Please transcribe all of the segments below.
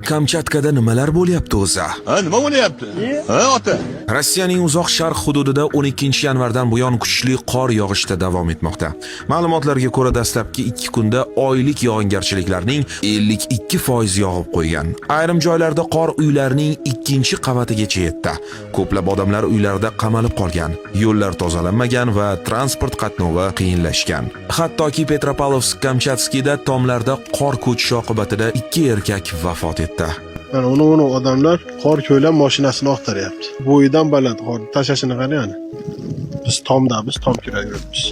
Kamchatkada nimalar bo'lyapti o'zi? Ha, nima bo'lyapti? Ha, ota. Rossiyaning uzoq sharq hududida 12-yanvardan buyon kuchli qor yog'ishda davom etmoqda. Ma'lumotlarga ko'ra, dastlabki 2 kunda oylik yog'ingarchiliklarning 52% yog'ib qo'ygan. Ayrim joylarda qor uylarning 2-qavatigacha yetdi. Ko'plab odamlar uylarida qamalib qolgan, yo'llar tozalanmagan va transport qatnovi qiyinlashgan. Hattoki Petropavlovsk-Kamchatskida tomlarda qor ko'chishi oqibatida 2 erkak vafot etdi. Mana uni odamlar qor ko'ylab mashinasini oqtaryapti. Bo'yidan baland qor tashashini qarang. Biz tom kerak yuribmiz.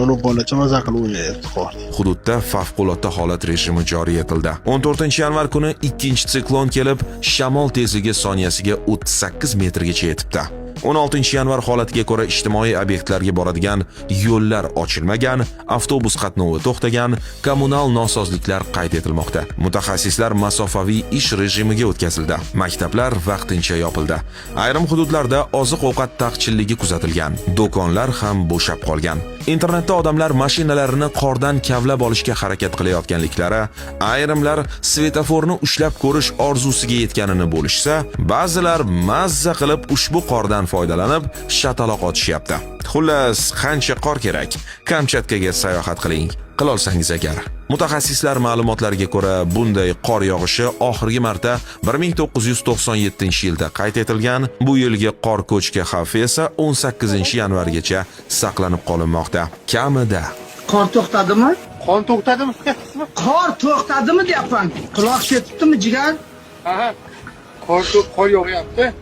Uni bolacha maza qilib o'ynayapti qor. Hududda favqulodda holat rejimi joriy etildi. 14-yanvar kuni ikkinchi siklon kelib, shamol tezligi soniyasiga 38 metrgacha yetibdi. 16-yanvar holatiga ko'ra ijtimoiy obyektlarga boradigan yo'llar ochilmagan, avtobus qatnovi to'xtagan, kommunal nosozliklar qayd etilmoqda. Mutaxassislar masofaviy ish rejimiga o'tkazildi. Maktablar vaqtincha yopildi. Ayrim hududlarda oziq-ovqat taqchilligi kuzatilgan. Do'konlar ham bo'shab qolgan. Internetda odamlar mashinalarini qordan kavlab olishga harakat qilayotganliklari, ayrimlar svetoforni ushlab ko'rish orzusiga yetganini bo'lishsa, ba'zilar mazza qilib ushbu qordan foydalanib shataloq otishyapti. Xullas, qancha qor kerak? Kamchatkaga sayohat qiling. Qilolsangiz agar. Mutaxassislar ma'lumotlariga ko'ra, bunday qor yog'ishi oxirgi marta 1997-yilda qayd etilgan. Bu yilgi qor ko'chki xavfi esa 18-yanvargacha saqlanib qolinmoqda. Kamida. Qor to'xtadimi? Qon to'xtadimi? Qor to'xtadimi deyapman. Quloq ketibdimi, jigar? Aha. Qor yog'yapti.